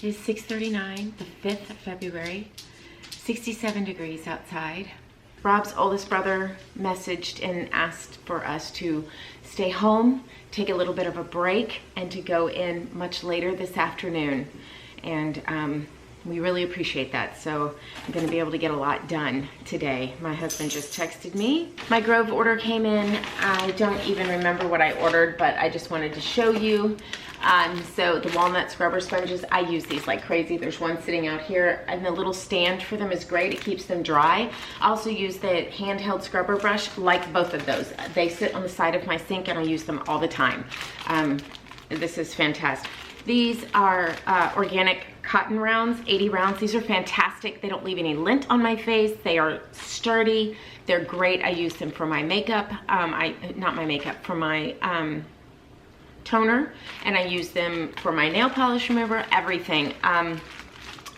It is 6:39, the 5th of February, 67 degrees outside. Rob's oldest brother messaged and asked for us to stay home, take a little bit of a break, and to go in much later this afternoon. And we really appreciate that. So I'm gonna be able to get a lot done today. My husband just texted me. My Grove order came in. I don't even remember what I ordered, but I just wanted to show you. So the walnut scrubber sponges, I use these like crazy. There's one sitting out here, and the little stand for them is great. It keeps them dry. I also use the handheld scrubber brush, like both of those. They sit on the side of my sink and I use them all the time. This is fantastic. These are organic cotton rounds, 80 rounds. These are fantastic. They don't leave any lint on my face. They are sturdy. They're great. I use them for my makeup. Not my makeup, for my toner, and I use them for my nail polish remover, everything. And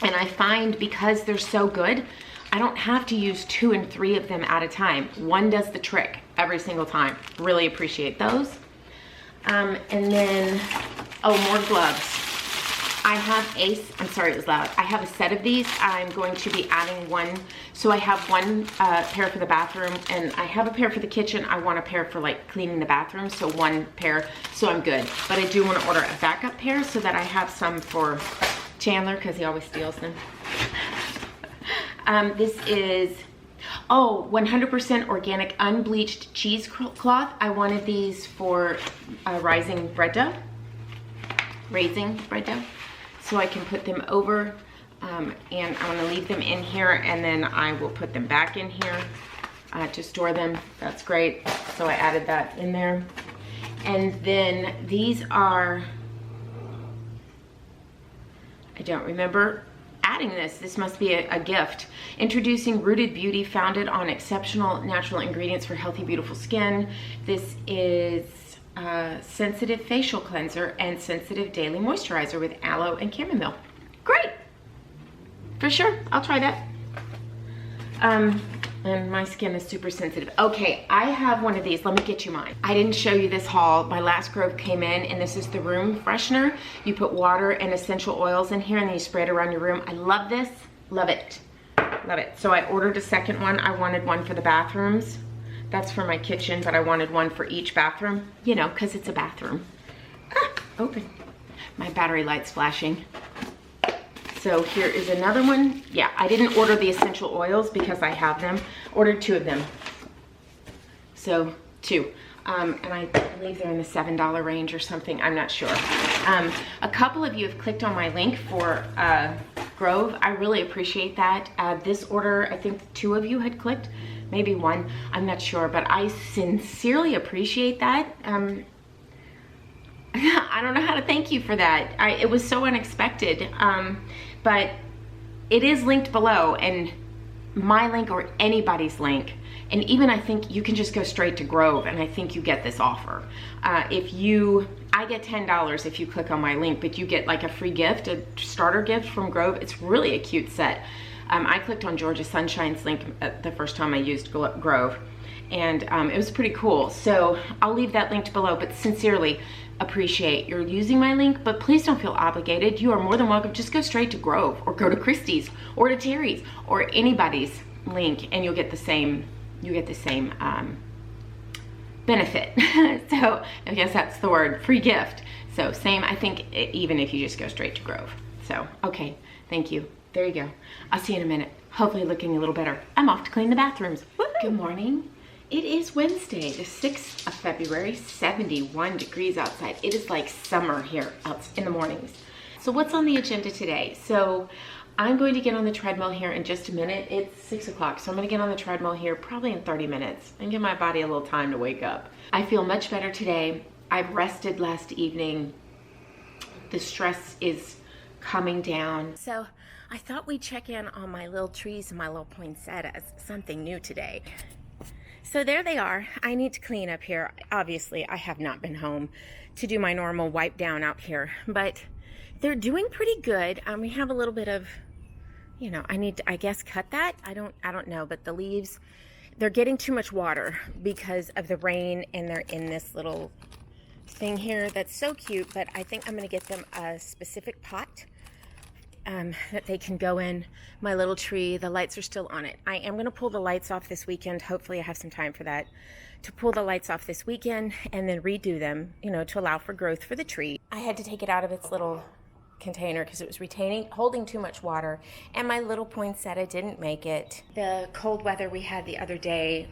I find because they're so good, I don't have to use 2 and 3 of them at a time. One does the trick every single time. Really appreciate those. And then, oh, more gloves. I have I'm sorry it was loud. I have a set of these. I'm going to be adding one. So I have one pair for the bathroom, and I have a pair for the kitchen. I want a pair for like cleaning the bathroom, so one pair, so I'm good. But I do want to order a backup pair so that I have some for Chandler, because he always steals them. This is, 100% organic unbleached cheesecloth. I wanted these for raising bread dough. So I can put them over, and I'm gonna leave them in here, and then I will put them back in here to store them. That's great. So I added that in there. And then these are, I don't remember adding this. This must be a gift. Introducing Rooted Beauty, founded on exceptional natural ingredients for healthy, beautiful skin. This is sensitive facial cleanser and sensitive daily moisturizer with aloe and chamomile. Great, for sure, I'll try that. And my skin is super sensitive. Okay, I have one of these. Let me get you mine. I didn't show you this haul. My last Grove came in, and this is the room freshener. You put water and essential oils in here, and then you spray it around your room. I love this, love it, love it. So I ordered a second one. I wanted one for the bathrooms. That's for my kitchen, but I wanted one for each bathroom, you know, because it's a bathroom. Open. My battery light's flashing. So here is another one. Yeah, I didn't order the essential oils because I have them. Ordered 2 of them. So 2. And I believe they're in the $7 range or something. I'm not sure. A couple of you have clicked on my link for Grove. I really appreciate that. This order, I think 2 of you had clicked. Maybe 1, I'm not sure, but I sincerely appreciate that. I don't know how to thank you for that. It was so unexpected, but it is linked below, and my link or anybody's link, and even I think you can just go straight to Grove, and I think you get this offer. I get $10 if you click on my link, but you get like a free gift, a starter gift from Grove. It's really a cute set. I clicked on Georgia Sunshine's link the first time I used Grove, and it was pretty cool. So I'll leave that linked below, but sincerely appreciate you're using my link, but please don't feel obligated. You are more than welcome. Just go straight to Grove, or go to Christie's, or to Terry's, or anybody's link, and you'll get the same, benefit. So I guess that's the word, free gift. So same, I think, even if you just go straight to Grove. So, okay, thank you. There you go. I'll see you in a minute. Hopefully looking a little better. I'm off to clean the bathrooms. Woo-hoo. Good morning. It is Wednesday, the 6th of February, 71 degrees outside. It is like summer here out in the mornings. So what's on the agenda today? So I'm going to get on the treadmill here in just a minute. It's 6 o'clock, so I'm gonna get on the treadmill here probably in 30 minutes and give my body a little time to wake up. I feel much better today. I've rested last evening. The stress is coming down. So I thought we'd check in on my little trees and my little poinsettias, something new today. So there they are. I need to clean up here. Obviously, I have not been home to do my normal wipe down out here, but they're doing pretty good. We have a little bit of, you know, I need to, I guess, cut that. I don't know, but the leaves, they're getting too much water because of the rain, and they're in this little thing here that's so cute, but I think I'm going to get them a specific pot that they can go in my little tree. The lights are still on it. I am going to pull the lights off this weekend. Hopefully I have some time for that, to pull the lights off this weekend and then redo them, you know, to allow for growth for the tree. I had to take it out of its little container because it was holding too much water, and my little poinsettia didn't make it. The cold weather we had the other day,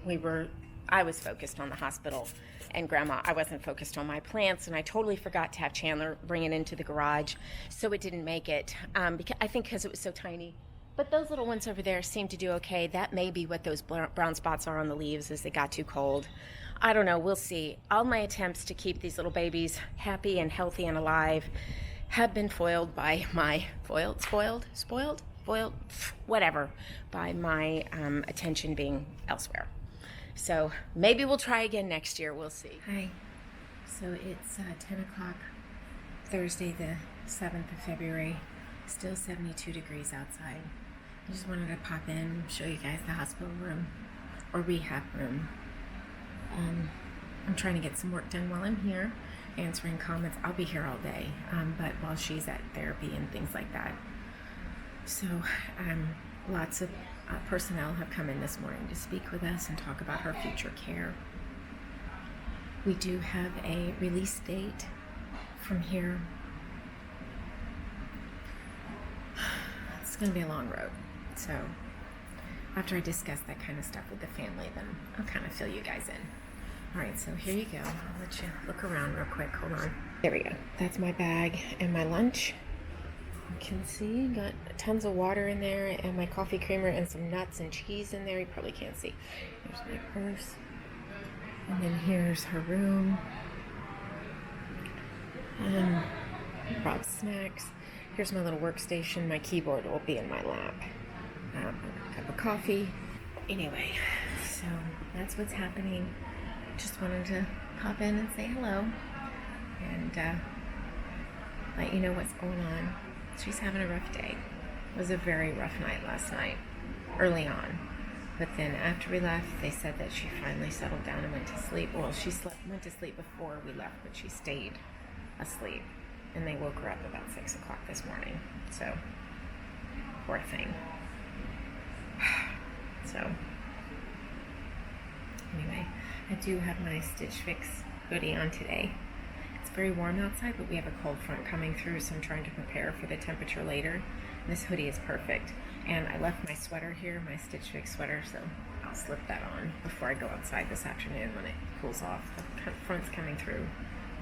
I was focused on the hospital and Grandma. I wasn't focused on my plants, and I totally forgot to have Chandler bring it into the garage, so it didn't make it. I think because it was so tiny. But those little ones over there seem to do okay. That may be what those brown spots are on the leaves, as they got too cold. I don't know. We'll see. All my attempts to keep these little babies happy and healthy and alive have been foiled by my by my attention being elsewhere. So maybe we'll try again next year. We'll see. Hi. So it's 10 o'clock, Thursday the 7th of February. Still 72 degrees outside. I just wanted to pop in, show you guys the hospital room or rehab room. I'm trying to get some work done while I'm here, answering comments. I'll be here all day, but while she's at therapy and things like that. So lots of personnel have come in this morning to speak with us and talk about her future care. We do have a release date from here. It's going to be a long road. So after I discuss that kind of stuff with the family, then I'll kind of fill you guys in. All right, so here you go. I'll let you look around real quick. Hold on. There we go. That's my bag and my lunch. You can see, got tons of water in there and my coffee creamer and some nuts and cheese in there. You probably can't see. Here's my purse. And then here's her room. And Rob's snacks. Here's my little workstation. My keyboard will be in my lap. A cup of coffee. Anyway, so that's what's happening. Just wanted to pop in and say hello and let you know what's going on. She's having a rough day. It was a very rough night last night, early on. But then after we left, they said that she finally settled down and went to sleep. Well, she went to sleep before we left, but she stayed asleep. And they woke her up about 6 o'clock this morning. So, poor thing. So, anyway, I do have my Stitchfix hoodie on today. It's very warm outside, but we have a cold front coming through, so I'm trying to prepare for the temperature later. And this hoodie is perfect. And I left my sweater here, my Stitch Fix sweater, so I'll slip that on before I go outside this afternoon when it cools off. The front's coming through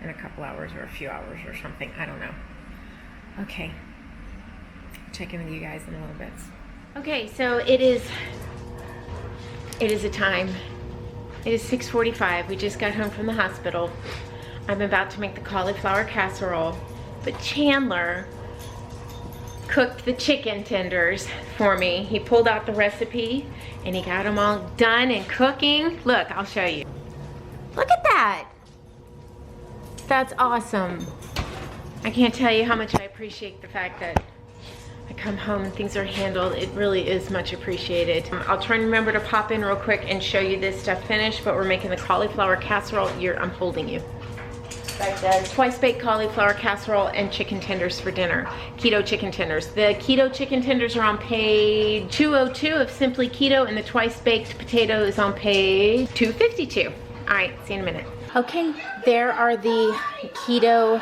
in a couple hours or a few hours or something. I don't know. Okay. Check in with you guys in a little bit. Okay, so it is a time. It is 6:45. We just got home from the hospital. I'm about to make the cauliflower casserole, but Chandler cooked the chicken tenders for me. He pulled out the recipe and he got them all done and cooking. Look, I'll show you. Look at that. That's awesome. I can't tell you how much I appreciate the fact that I come home and things are handled. It really is much appreciated. I'll try and remember to pop in real quick and show you this stuff finished, but we're making the cauliflower casserole. I'm holding you. Like twice baked cauliflower casserole and chicken tenders for dinner. Keto chicken tenders. The keto chicken tenders are on page 202 of Simply Keto, and the twice baked potato is on page 252. All right, see you in a minute. Okay, there are the keto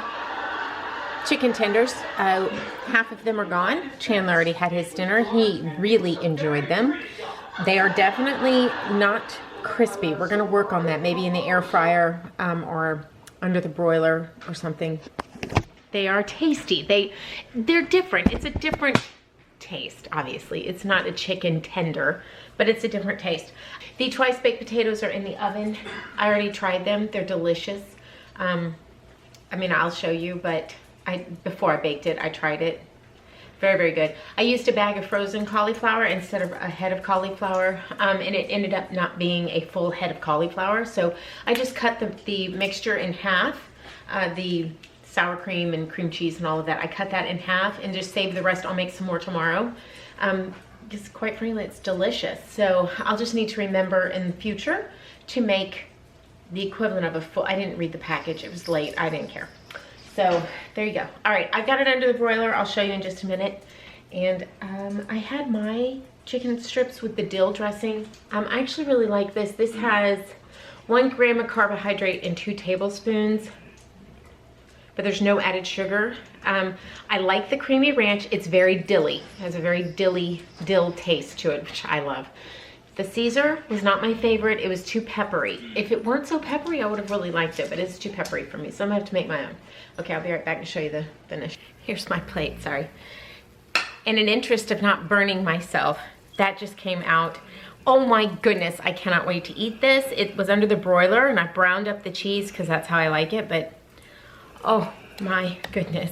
chicken tenders. Half of them are gone. Chandler already had his dinner. He really enjoyed them. They are definitely not crispy. We're gonna work on that, maybe in the air fryer or under the broiler or something. They are tasty. They're different. It's a different taste, obviously. It's not a chicken tender, but it's a different taste. The twice baked potatoes are in the oven. I already tried them. They're delicious. I mean, I'll show you, but before I baked it, I tried it. Very, very good. I used a bag of frozen cauliflower instead of a head of cauliflower, and it ended up not being a full head of cauliflower. So I just cut the mixture in half, the sour cream and cream cheese and all of that. I cut that in half and just saved the rest. I'll make some more tomorrow. Because quite frankly, it's delicious. So I'll just need to remember in the future to make the equivalent of a full, I didn't read the package. It was late. I didn't care. So there you go. All right, I've got it under the broiler. I'll show you in just a minute. And I had my chicken strips with the dill dressing. I actually really like this. This has 1 gram of carbohydrate and 2 tablespoons, but there's no added sugar. I like the creamy ranch. It's very dilly. It has a very dilly dill taste to it, which I love. The Caesar was not my favorite. It was too peppery. If it weren't so peppery, I would have really liked it, but it's too peppery for me, so I'm gonna have to make my own. Okay, I'll be right back to show you the finish. Here's my plate, sorry. In an interest of not burning myself, that just came out. Oh my goodness, I cannot wait to eat this. It was under the broiler and I browned up the cheese because that's how I like it, but oh my goodness.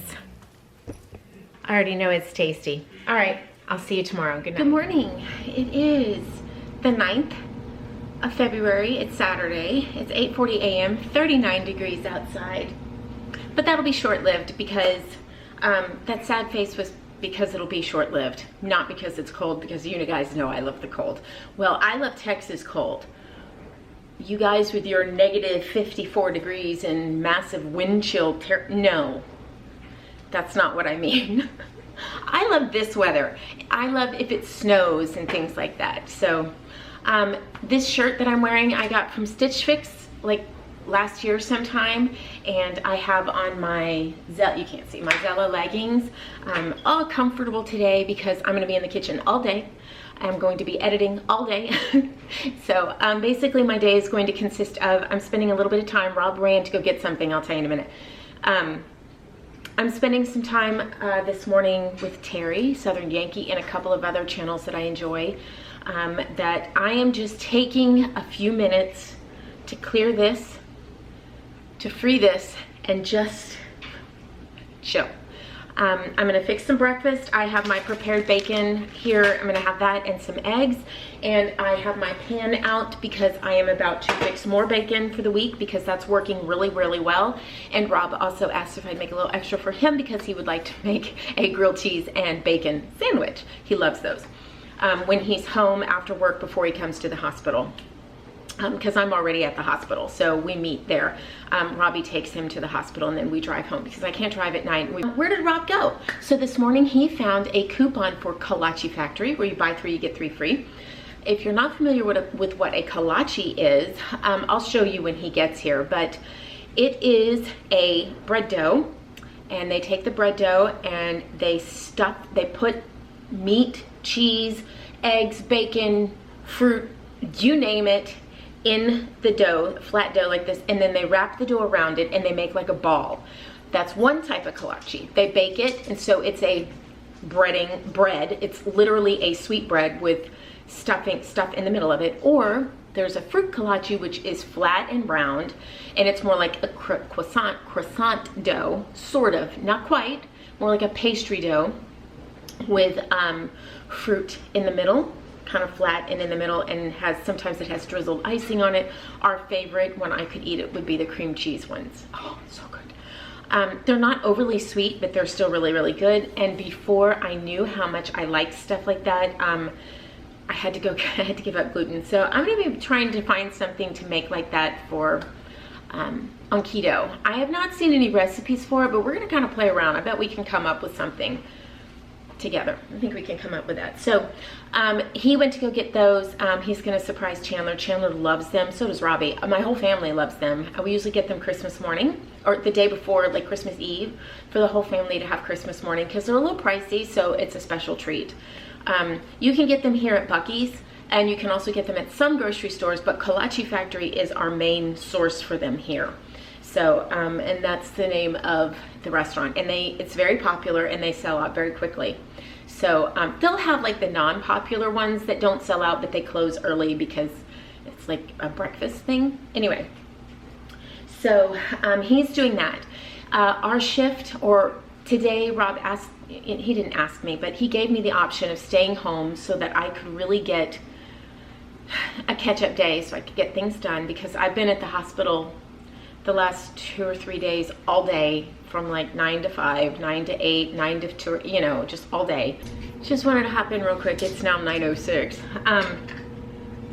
I already know it's tasty. All right, I'll see you tomorrow. Good night. Good morning. It is the 9th of February. It's Saturday. It's 8:40 a.m., 39 degrees outside. But that'll be short-lived because that sad face was because it'll be short-lived, not because it's cold, because you guys know I love the cold. Well, I love Texas cold. You guys with your negative 54 degrees and massive wind chill, no, that's not what I mean. I love this weather. I love if it snows and things like that. So this shirt that I'm wearing, I got from Stitchfix like last year sometime, and I have on my you can't see, my Zella leggings. All comfortable today because I'm gonna be in the kitchen all day. I'm going to be editing all day. So basically my day is going to consist of, I'm spending a little bit of time, Rob ran to go get something, I'll tell you in a minute. I'm spending some time this morning with Terry, Southern Yankee, and a couple of other channels that I enjoy, that I am just taking a few minutes to clear this, to free this, and just chill. I'm gonna fix some breakfast. I have my prepared bacon here. I'm gonna have that and some eggs. And I have my pan out because I am about to fix more bacon for the week because that's working really, really well. And Rob also asked if I'd make a little extra for him because he would like to make a grilled cheese and bacon sandwich. He loves those. When he's home after work before he comes to the hospital. Because I'm already at the hospital, so we meet there. Robbie takes him to the hospital and then we drive home because I can't drive at night. Where did Rob go? So this morning he found a coupon for Kolache Factory where you buy 3, you get 3 free. If you're not familiar with what a kolache is, I'll show you when he gets here, but it is a bread dough, and they take the bread dough and they put meat, cheese, eggs, bacon, fruit, you name it, in the dough, flat dough like this, and then they wrap the dough around it and they make like a ball. That's one type of kolache. They bake it, and so it's a bread. It's literally a sweet bread with stuff in the middle of it. Or there's a fruit kolache, which is flat and round, and it's more like a croissant dough, sort of, not quite, more like a pastry dough with fruit in the middle, kind of flat and in the middle, and sometimes it has drizzled icing on it. Our favorite, when I could eat it, would be the cream cheese ones. Oh, so good. They're not overly sweet, but they're still really, really good. And before I knew how much I liked stuff like that, I had to give up gluten. So I'm gonna be trying to find something to make like that for on keto. I have not seen any recipes for it, but we're gonna kind of play around. I bet we can come up with something together. I think we can come up with that. So he went to go get those. He's gonna surprise Chandler. Chandler loves them, so does Robbie. My whole family loves them. We usually get them Christmas morning or the day before, like Christmas Eve, for the whole family to have Christmas morning because they're a little pricey, so it's a special treat. You can get them here at Buc-ee's, and you can also get them at some grocery stores, but Kolache Factory is our main source for them here. So, and that's the name of the restaurant, and it's very popular and they sell out very quickly. So they'll have like the non-popular ones that don't sell out, but they close early because it's like a breakfast thing. Anyway, so he's doing that. Our shift, or today, Rob asked, he didn't ask me, but he gave me the option of staying home so that I could really get a catch-up day so I could get things done, because I've been at the hospital the last 2 or 3 days all day, from like 9 to 5, 9 to 8, 9 to 2, you know, just all day. Just wanted to hop in real quick. It's now 9:06.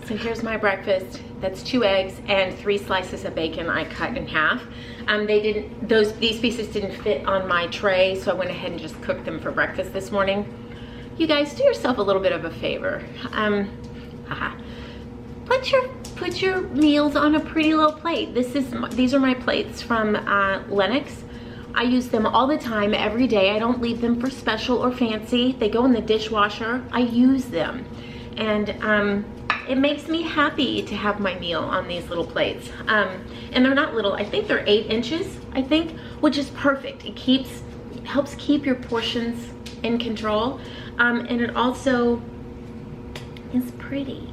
So here's my breakfast. That's 2 eggs and 3 slices of bacon I cut in half. These pieces didn't fit on my tray, so I went ahead and just cooked them for breakfast this morning. You guys, do yourself a little bit of a favor. Put your meals on a pretty little plate. These are my plates from Lennox. I use them all the time, every day. I don't leave them for special or fancy. They go in the dishwasher. I use them. And it makes me happy to have my meal on these little plates. And they're not little, I think they're 8 inches, which is perfect. It helps keep your portions in control. And it also is pretty.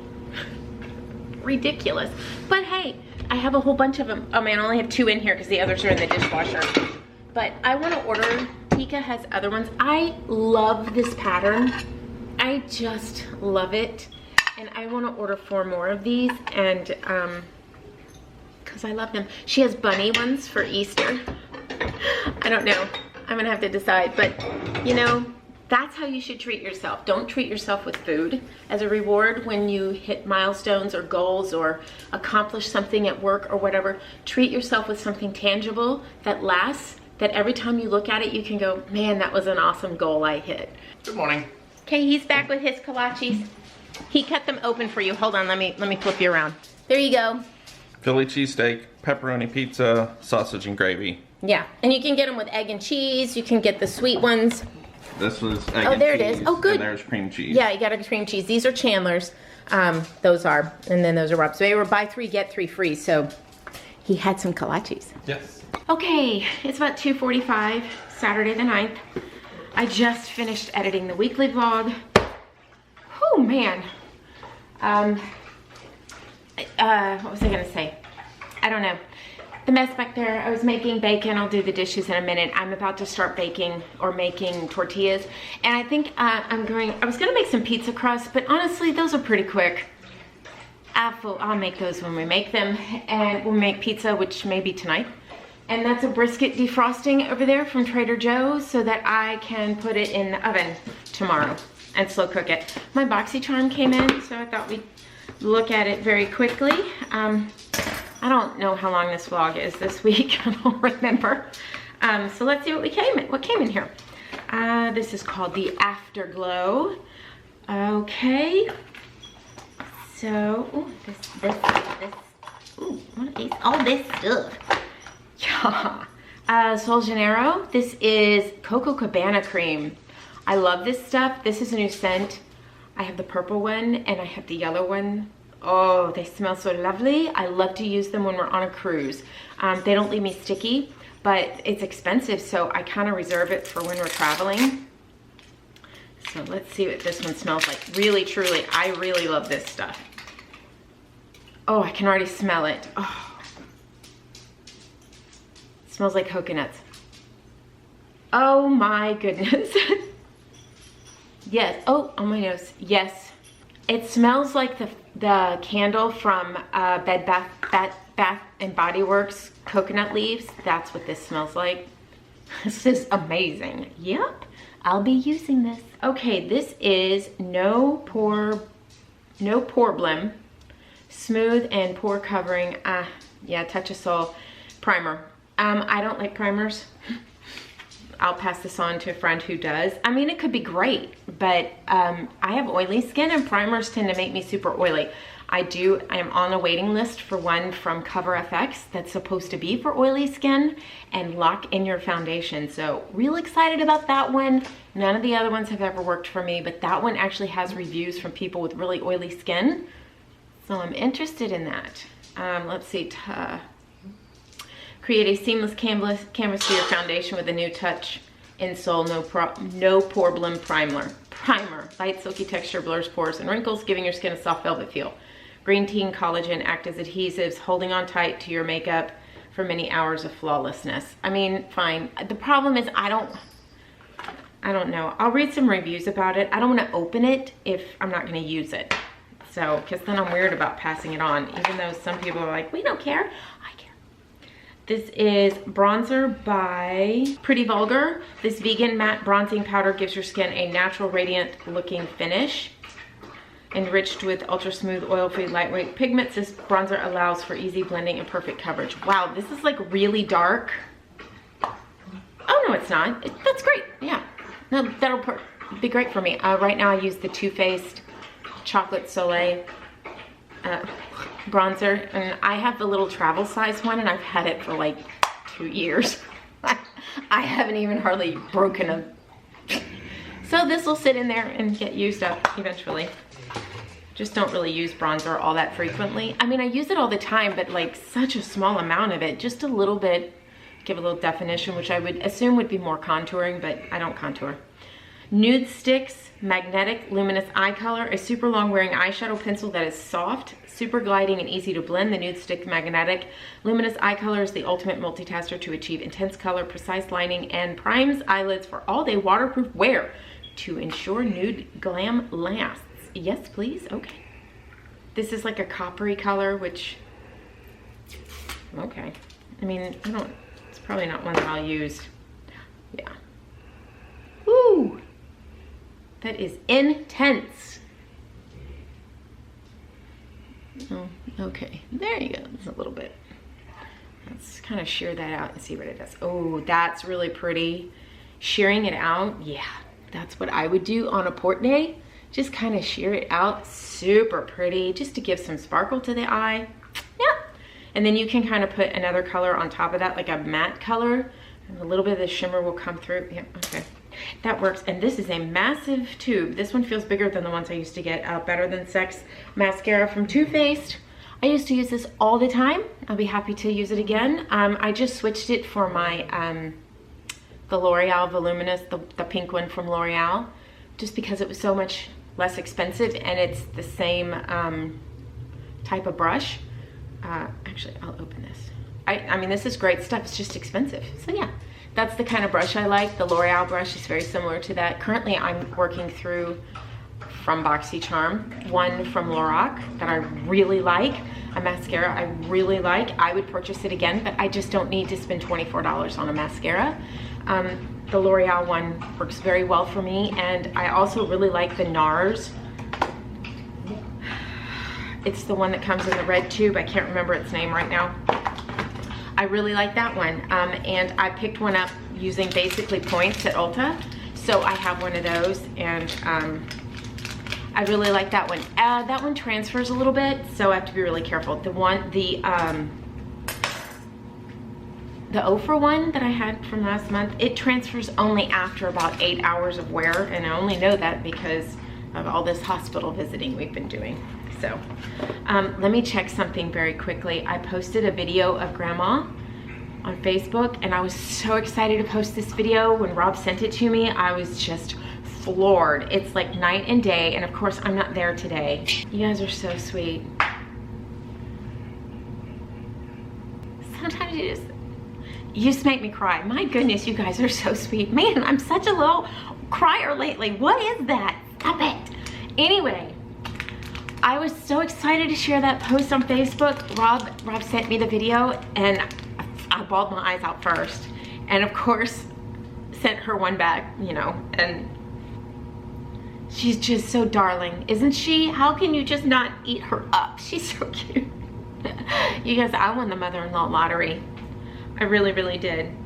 Ridiculous. But hey, I have a whole bunch of them. Oh man, I only have 2 in here because the others are in the dishwasher. But I want to order, Tika has other ones. I love this pattern. I just love it. And I want to order 4 more of these, and because I love them. She has bunny ones for Easter. I don't know. I'm gonna have to decide, but you know, that's how you should treat yourself. Don't treat yourself with food as a reward when you hit milestones or goals or accomplish something at work or whatever. Treat yourself with something tangible that lasts, that every time you look at it, you can go, man, that was an awesome goal I hit. Good morning. Okay, he's back with his kolaches. He cut them open for you. Hold on, let me flip you around. There you go. Philly cheesesteak, pepperoni pizza, sausage and gravy. Yeah, and you can get them with egg and cheese. You can get the sweet ones. This was egg and cheese. Oh, there it is. Oh, good. And there's cream cheese. Yeah, you got a cream cheese. These are Chandler's. Those are. And then those are Rob's. They were buy 3, get 3 free. So he had some kolaches. Yes. Okay, it's about 2:45, Saturday the 9th. I just finished editing the weekly vlog. Oh man. What was I gonna say? I don't know. The mess back there, I was making bacon. I'll do the dishes in a minute. I'm about to start baking or making tortillas. And I think I was gonna make some pizza crust, but honestly, those are pretty quick. I'll make those when we make them. And we'll make pizza, which may be tonight. And that's a brisket defrosting over there from Trader Joe's so that I can put it in the oven tomorrow and slow cook it. My BoxyCharm came in, so I thought we'd look at it very quickly. I don't know how long this vlog is this week. I don't remember. So let's see what came in here. This is called the Afterglow. Okay. So, ooh, ooh, what is all this stuff? Yeah. Sol Janeiro. This is Coco Cabana cream. I love this stuff. This is a new scent. I have the purple one and I have the yellow one. Oh, they smell so lovely. I love to use them when we're on a cruise. They don't leave me sticky, but it's expensive, so I kind of reserve it for when we're traveling. So let's see what this one smells like. Really, truly, I really love this stuff. Oh, I can already smell it. Oh. It smells like coconuts. Oh my goodness. Yes, oh, on my nose, yes. It smells like the candle from Bed Bath and Body Works coconut leaves. That's what this smells like. This is amazing. Yep, I'll be using this. Okay, this is no pore blem, smooth and pore covering. Yeah, Touch of Soul primer. I don't like primers. I'll pass this on to a friend who does. I mean, it could be great, but I have oily skin and primers tend to make me super oily. I am on a waiting list for one from Cover FX that's supposed to be for oily skin and lock in your foundation. So real excited about that one. None of the other ones have ever worked for me, but that one actually has reviews from people with really oily skin. So I'm interested in that. Let's see. Create a seamless canvas for your foundation with a new touch insole, no pore blem primer. Light silky texture blurs pores and wrinkles, giving your skin a soft velvet feel. Green tea and collagen act as adhesives, holding on tight to your makeup for many hours of flawlessness. I mean, fine. The problem is I don't know. I'll read some reviews about it. I don't want to open it if I'm not going to use it. So, because then I'm weird about passing it on, even though some people are like, we don't care. I care. This is bronzer by Pretty Vulgar. This vegan matte bronzing powder gives your skin a natural, radiant looking finish. Enriched with ultra smooth, oil-free, lightweight pigments, this bronzer allows for easy blending and perfect coverage. Wow, this is like really dark. Oh no, it's not. That's great. Yeah. No, It'd be great for me. Right now I use the Too Faced Chocolate Soleil bronzer, and I have the little travel size one, and I've had it for like 2 years. I haven't even hardly broken a... So this will sit in there and get used up eventually. Just don't really use bronzer all that frequently. I mean, I use it all the time, but like such a small amount of it, just a little bit, give a little definition, which I would assume would be more contouring, but I don't contour. Nude Sticks Magnetic Luminous Eye Color, a super long wearing eyeshadow pencil that is soft, super gliding, and easy to blend. The Nude Stick Magnetic Luminous Eye Color is the ultimate multitasker to achieve intense color, precise lining, and primes eyelids for all-day waterproof wear to ensure nude glam lasts. Yes, please. Okay. This is like a coppery color, which, okay. I mean, it's probably not one that I'll use. Yeah. Woo! That is intense. Oh, okay. There you go. Just a little bit. Let's kind of shear that out and see what it does. Oh, that's really pretty. Shearing it out, yeah. That's what I would do on a port day. Just kind of shear it out. Super pretty, just to give some sparkle to the eye. Yeah. And then you can kind of put another color on top of that, like a matte color. And a little bit of the shimmer will come through. Yeah, okay. That works. And this is a massive tube. This one feels bigger than the ones I used to get. Better Than Sex mascara from Too Faced. I used to use this all the time. I'll be happy to use it again. I just switched it for my the L'Oreal Voluminous, the pink one from L'Oreal, just because it was so much less expensive, and it's the same type of brush. Actually, I'll open this. I mean, this is great stuff. It's just expensive. So yeah, that's the kind of brush I like. The L'Oreal brush is very similar to that. Currently, I'm working through, from BoxyCharm, one from Lorac that I really like, a mascara I really like. I would purchase it again, but I just don't need to spend $24 on a mascara. The L'Oreal one works very well for me, and I also really like the NARS. It's the one that comes in the red tube. I can't remember its name right now. I really like that one, and I picked one up using basically points at Ulta, so I have one of those, and I really like that one. That one transfers a little bit, so I have to be really careful. The Ofra one that I had from last month, it transfers only after about 8 hours of wear, and I only know that because of all this hospital visiting we've been doing. So let me check something very quickly. I posted a video of Grandma on Facebook, and I was so excited to post this video. When Rob sent it to me, I was just floored. It's like night and day, and of course I'm not there today. You guys are so sweet. Sometimes you just make me cry. My goodness, you guys are so sweet. Man, I'm such a little crier lately. What is that? Stop it. Anyway, I was so excited to share that post on Facebook. Rob sent me the video, and I bawled my eyes out first. And of course, sent her one back, you know, and she's just so darling, isn't she? How can you just not eat her up? She's so cute. You guys, I won the mother-in-law lottery. I really, really did.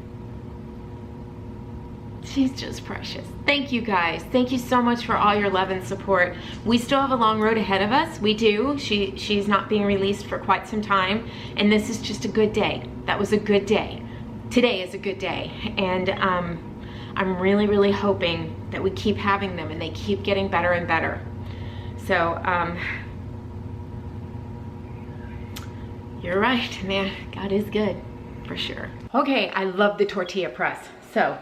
She's just precious. Thank you guys. Thank you so much for all your love and support. We still have a long road ahead of us. We do. She's not being released for quite some time, and this is just a good day. That was a good day. Today is a good day, and I'm really, really hoping that we keep having them and they keep getting better and better. So, you're right, man. God is good, for sure. Okay, I love the tortilla press. So,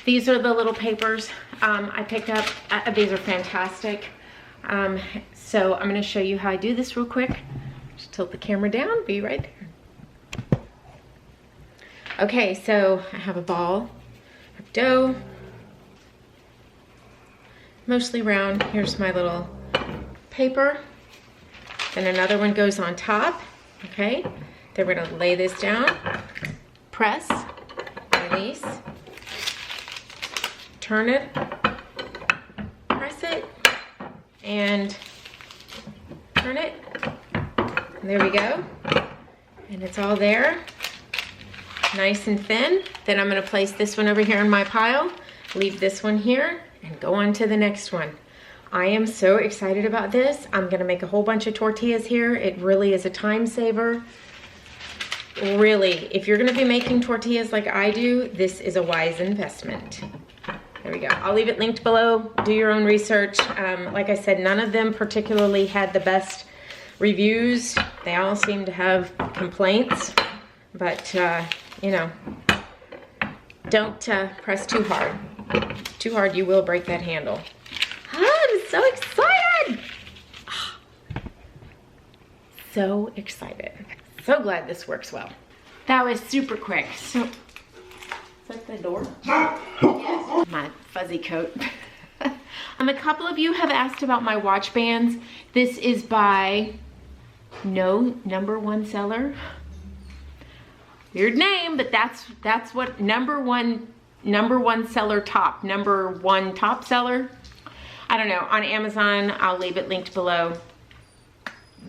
these are the little papers I picked up. These are fantastic. So, I'm gonna show you how I do this real quick. Just tilt the camera down, be right there. Okay, so I have a ball of dough, mostly round. Here's my little paper. Then another one goes on top, okay? Then we're gonna lay this down, press, release, turn it, press it, and turn it. And there we go. And it's all there, nice and thin. Then I'm gonna place this one over here in my pile, leave this one here, and go on to the next one. I am so excited about this. I'm gonna make a whole bunch of tortillas here. It really is a time saver. Really, if you're gonna be making tortillas like I do, this is a wise investment. There we go. I'll leave it linked below. Do your own research. Like I said, none of them particularly had the best reviews. They all seem to have complaints, but you know, don't press too hard. Too hard, you will break that handle. I'm so excited. So excited. So glad this works well. That was super quick. So, is that the door? Yes. My fuzzy coat. A couple of you have asked about my watch bands. This is by no number one seller. Weird name, but that's what number one seller top. Number one top seller. I don't know, on Amazon. I'll leave it linked below.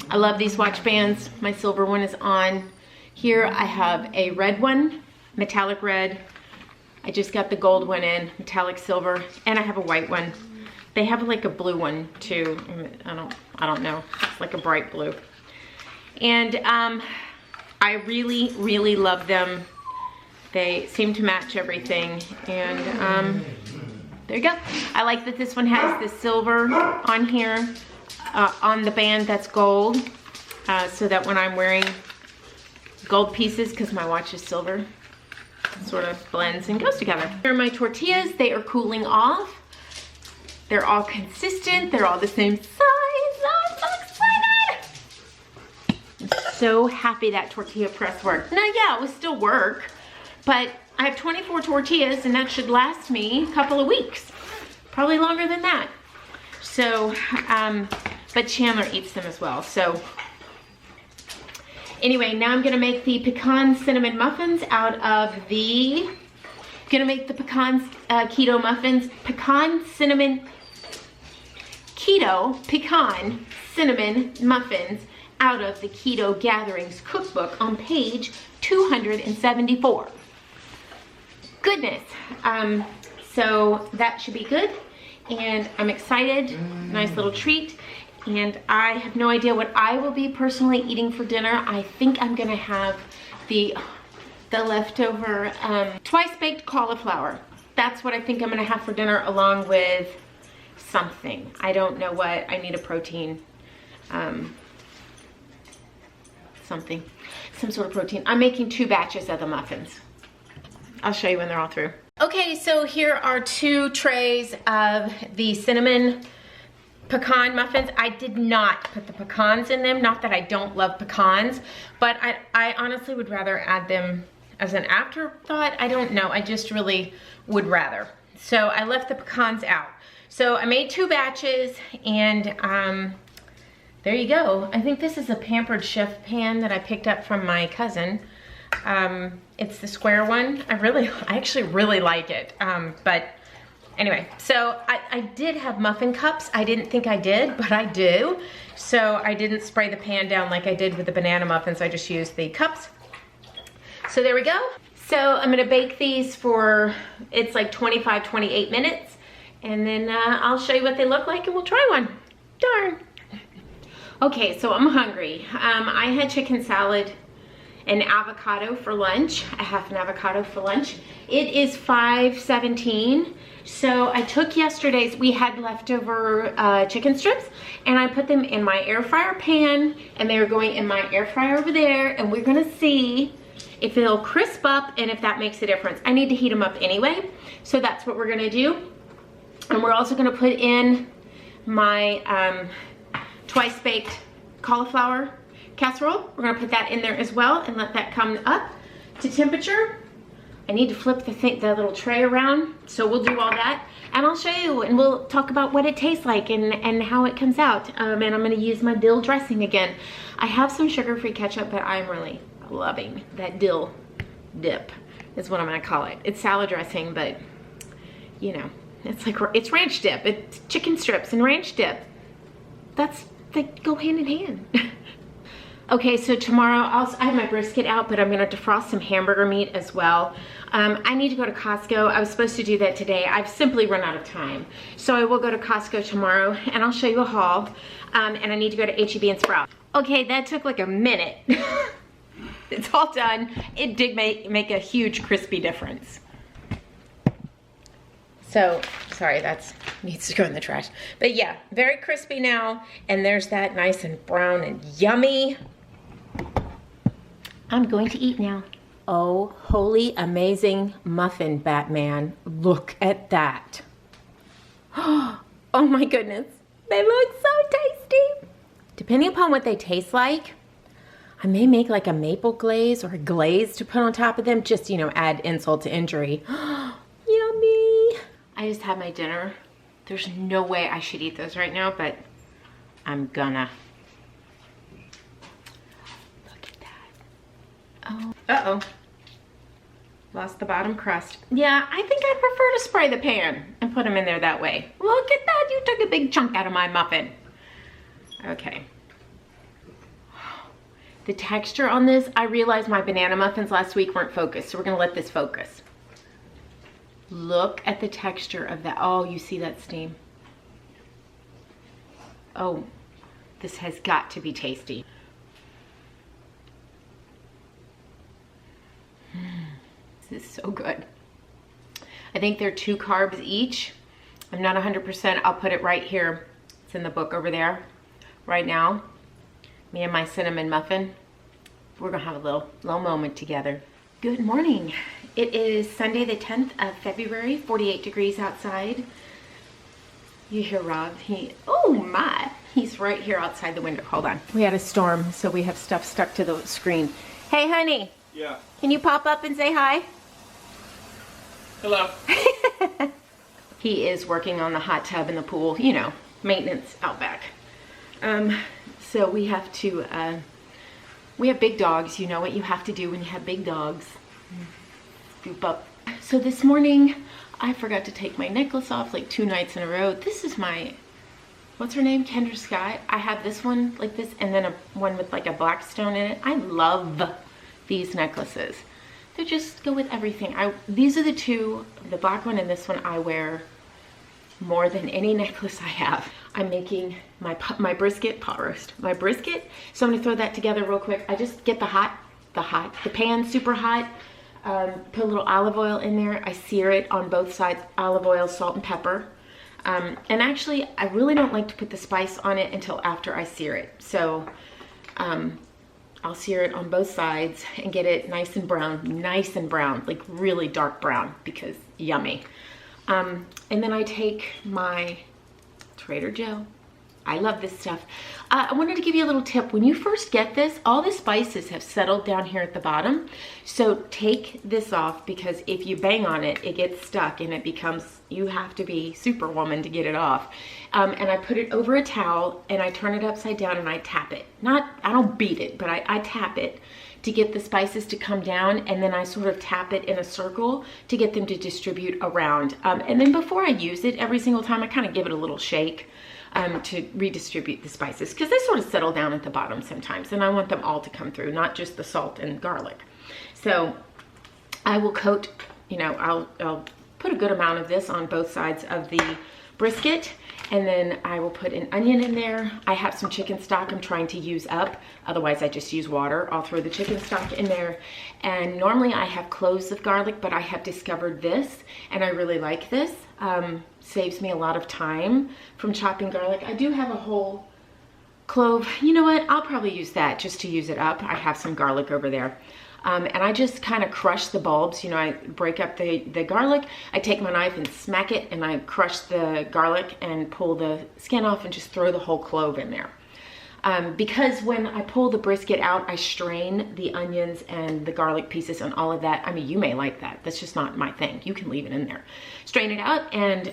I love these watch bands. My silver one is on. Here I have a red one, metallic red. I just got the gold one in, metallic silver, and I have a white one. They have like a blue one too. I don't know. It's like a bright blue. And I really, really love them. They seem to match everything. And there you go. I like that this one has the silver on here, on the band that's gold, so that when I'm wearing gold pieces, because my watch is silver, it sort of blends and goes together. Here are my tortillas. They are cooling off. They're all consistent. They're all the same size. Oh, I'm so excited. I'm so happy that tortilla press worked. Now, yeah, it was still work, but I have 24 tortillas and that should last me a couple of weeks. Probably longer than that. So, but Chandler eats them as well. So anyway, now I'm gonna make the pecan cinnamon muffins out of the, gonna make the pecan keto muffins, pecan cinnamon muffins out of the Keto Gatherings cookbook on page 274. Goodness. So that should be good, and I'm excited. Nice little treat. And I have no idea what I will be personally eating for dinner. I think I'm gonna have the leftover twice baked cauliflower. That's what I think I'm gonna have for dinner, along with something. I don't know what. I need a protein. Something. Some sort of protein. I'm making 2 batches of the muffins. I'll show you when they're all through. Okay, so here are 2 trays of the cinnamon pecan muffins. I did not put the pecans in them. Not that I don't love pecans, but I honestly would rather add them as an afterthought. I don't know. I just really would rather. So I left the pecans out. So I made 2 batches, and there you go. I think this is a Pampered Chef pan that I picked up from my cousin. It's the square one. I actually really like it. But anyway, so I did have muffin cups. I didn't think I did, but I do. So I didn't spray the pan down like I did with the banana muffins. I just used the cups. So there we go. So I'm gonna bake these for, it's like 25, 28 minutes. And then I'll show you what they look like and we'll try one. Darn. Okay, so I'm hungry. I had chicken salad and avocado for lunch. I have an avocado for lunch. It is 5:17. So I took yesterday's, we had leftover chicken strips, and I put them in my air fryer pan, and they are going in my air fryer over there, and we're gonna see if it'll crisp up and if that makes a difference. I need to heat them up anyway, so that's what we're gonna do. And we're also gonna put in my twice baked cauliflower casserole. We're gonna put that in there as well and let that come up to temperature. I need to flip the little tray around, so we'll do all that. And I'll show you, and we'll talk about what it tastes like and how it comes out. And I'm gonna use my dill dressing again. I have some sugar-free ketchup, but I'm really loving that dill dip, is what I'm gonna call it. It's salad dressing, but you know, it's ranch dip. It's chicken strips and ranch dip. They go hand in hand. Okay, so tomorrow I have my brisket out, but I'm gonna defrost some hamburger meat as well. I need to go to Costco. I was supposed to do that today. I've simply run out of time. So I will go to Costco tomorrow and I'll show you a haul. And I need to go to HEB and Sprout. Okay, that took like a minute. It's all done. It did make a huge crispy difference. So, sorry, that needs to go in the trash. But yeah, very crispy now. And there's that nice and brown and yummy. I'm going to eat now. Oh, holy amazing muffin, Batman. Look at that. Oh my goodness. They look so tasty. Depending upon what they taste like, I may make like a maple glaze or a glaze to put on top of them. Just, you know, add insult to injury. Yummy. I just had my dinner. There's no way I should eat those right now, but I'm gonna. Oh, uh-oh. Lost the bottom crust. Yeah, I think I'd prefer to spray the pan and put them in there that way. Look at that, you took a big chunk out of my muffin. Okay. The texture on this, I realized my banana muffins last week weren't focused, so we're gonna let this focus. Look at the texture of that. Oh, you see that steam? Oh, this has got to be tasty. This is so good. I think they're 2 carbs each. I'm not 100%. I'll put it right here. It's in the book over there right now. Me and my cinnamon muffin. We're gonna have a little moment together. Good morning. It is Sunday the 10th of February, 48 degrees outside. You hear Rob, oh my, he's right here outside the window. Hold on. We had a storm, so we have stuff stuck to the screen. Hey honey. Yeah. Can you pop up and say hi? Hello. He is working on the hot tub in the pool, you know, maintenance out back. So we have to, we have big dogs. You know what you have to do when you have big dogs. Scoop up. So this morning, I forgot to take my necklace off like 2 nights in a row. This is my, what's her name? Kendra Sky. I have this one like this and then one with like a black stone in it. I love these necklaces. They just go with everything. These are the 2, the black one and this one I wear more than any necklace I have. I'm making my brisket, pot roast, my brisket. So I'm gonna throw that together real quick. I just get the pan super hot, put a little olive oil in there. I sear it on both sides, olive oil, salt and pepper. And actually, I really don't like to put the spice on it until after I sear it. So I'll sear it on both sides and get it nice and brown, like really dark brown because yummy. And then I take my Trader Joe. I love this stuff. I wanted to give you a little tip. When you first get this, all the spices have settled down here at the bottom. So take this off because if you bang on it, it gets stuck and it becomes, you have to be superwoman to get it off. And I put it over a towel and I turn it upside down and I tap it. I don't beat it, but I tap it to get the spices to come down, and then I sort of tap it in a circle to get them to distribute around. And then before I use it, every single time I kind of give it a little shake to redistribute the spices because they sort of settle down at the bottom sometimes, and I want them all to come through, not just the salt and garlic. So I will coat, you know, I'll put a good amount of this on both sides of the brisket, and then I will put an onion in there. I have some chicken stock I'm trying to use up. Otherwise, I just use water. I'll throw the chicken stock in there. And normally I have cloves of garlic, but I have discovered this, and I really like this. Saves me a lot of time from chopping garlic. I do have a whole clove. You know what? I'll probably use that just to use it up. I have some garlic over there. And I just kind of crush the bulbs. You know, I break up the garlic. I take my knife and smack it, and I crush the garlic and pull the skin off and just throw the whole clove in there. Because when I pull the brisket out, I strain the onions and the garlic pieces and all of that. I mean, you may like that. That's just not my thing. You can leave it in there. Strain it out, and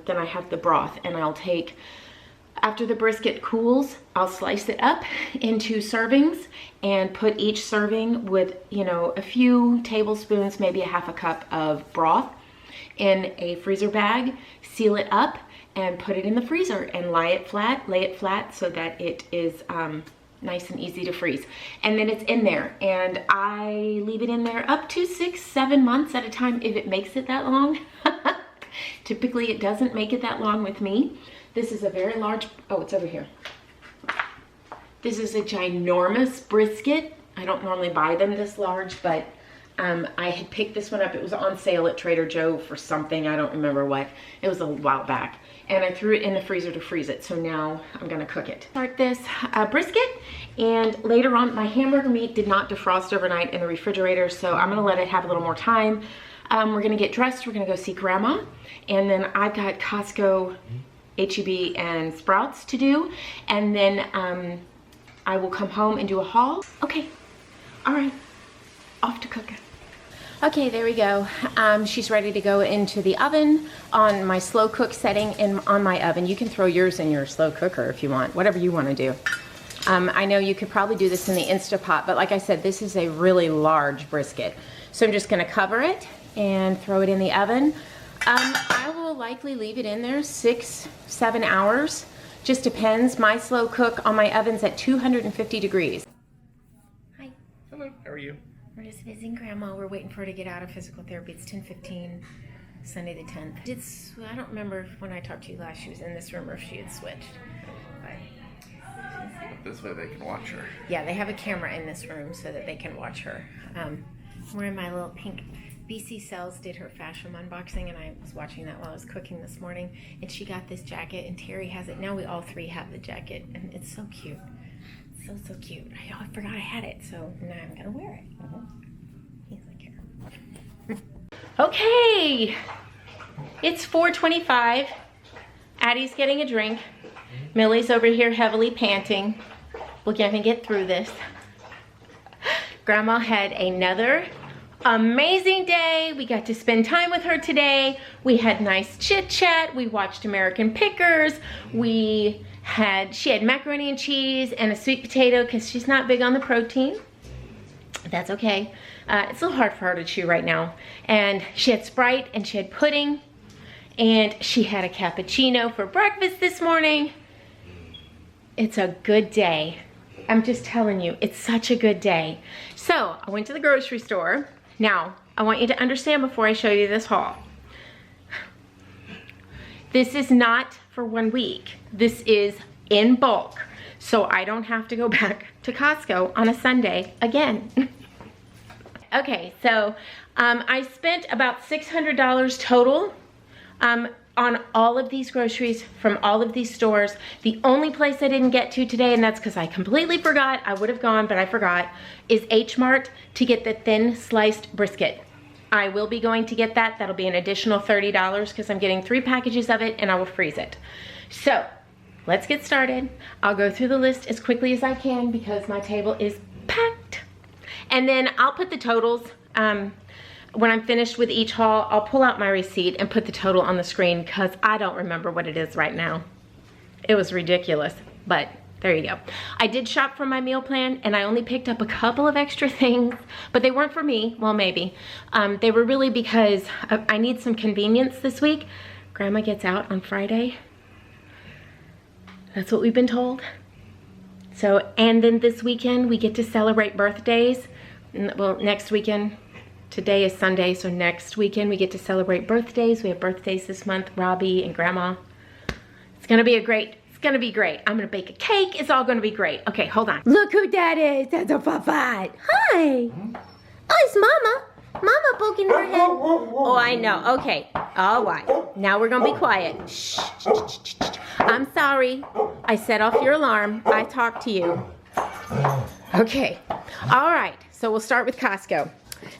then I have the broth, and I'll take, after the brisket cools, I'll slice it up into servings and put each serving with, you know, a few tablespoons, maybe a half a cup of broth in a freezer bag, seal it up, and put it in the freezer and lay it flat so that it is nice and easy to freeze. And then it's in there, and I leave it in there up to 6-7 months at a time if it makes it that long. Typically it doesn't make it that long with me. This is a very large, oh, it's over here. This is a ginormous brisket. I don't normally buy them this large, but I had picked this one up. It was on sale at Trader Joe for something, I don't remember what. It was a while back. And I threw it in the freezer to freeze it, so now I'm gonna cook it. Start this brisket, and later on, my hamburger meat did not defrost overnight in the refrigerator, so I'm gonna let it have a little more time. We're gonna get dressed, we're gonna go see Grandma, and then I've got Costco, HEB, and Sprouts to do, and then I will come home and do a haul. Okay, all right, off to cook. Okay, there we go. She's ready to go into the oven on my slow cook setting on my oven. You can throw yours in your slow cooker if you want, whatever you want to do. I know you could probably do this in the Instapot, but like I said, this is a really large brisket. So I'm just gonna cover it and throw it in the oven. I will likely leave it in there 6-7 hours. Just depends. My slow cook on my oven's at 250 degrees. Hi. Hello, how are you? We're just visiting Grandma. We're waiting for her to get out of physical therapy. It's 10:15, Sunday the 10th. I don't remember if when I talked to you last she was in this room or if she had switched. But this way they can watch her. Yeah, they have a camera in this room so that they can watch her. We're in my little pink. BC Sells did her fashion unboxing, and I was watching that while I was cooking this morning, and she got this jacket, and Terry has it. Now we all three have the jacket, and it's so cute. So cute. I forgot I had it, so now I'm gonna wear it. He's like, here. Okay, it's 4:25. Addie's getting a drink. Millie's over here heavily panting. We're gonna get through this. Grandma had another amazing day. We got to spend time with her today. We had nice chit chat. We watched American Pickers. She had macaroni and cheese and a sweet potato because she's not big on the protein. That's okay. It's a little hard for her to chew right now. And she had Sprite and she had pudding and she had a cappuccino for breakfast this morning. It's a good day. I'm just telling you, it's such a good day. So I went to the grocery store. Now, I want you to understand before I show you this haul. This is not for 1 week. This is in bulk. So I don't have to go back to Costco on a Sunday again. Okay, so I spent about $600 total on all of these groceries from all of these stores. The only place I didn't get to today, and that's because I completely forgot, I would have gone, but I forgot, is H Mart to get the thin sliced brisket. I will be going to get that. That'll be an additional $30 because I'm getting 3 packages of it and I will freeze it. So let's get started. I'll go through the list as quickly as I can because my table is packed. And then I'll put the totals, when I'm finished with each haul, I'll pull out my receipt and put the total on the screen because I don't remember what it is right now. It was ridiculous, but there you go. I did shop for my meal plan and I only picked up a couple of extra things, but they weren't for me. Well, maybe. They were really because I need some convenience this week. Grandma gets out on Friday. That's what we've been told. So, and then this weekend we get to celebrate birthdays. Well, next weekend. Today is Sunday, so next weekend we get to celebrate birthdays. We have birthdays this month, Robbie and Grandma. It's gonna be great. I'm gonna bake a cake. It's all gonna be great. Okay, hold on. Look who that is. That's a Fafat. Hi. Oh, it's Mama. Mama poking her head. Oh, I know. Okay. All right. Now we're gonna be quiet. Shh. I'm sorry. I set off your alarm. I talked to you. Okay. All right. So we'll start with Costco.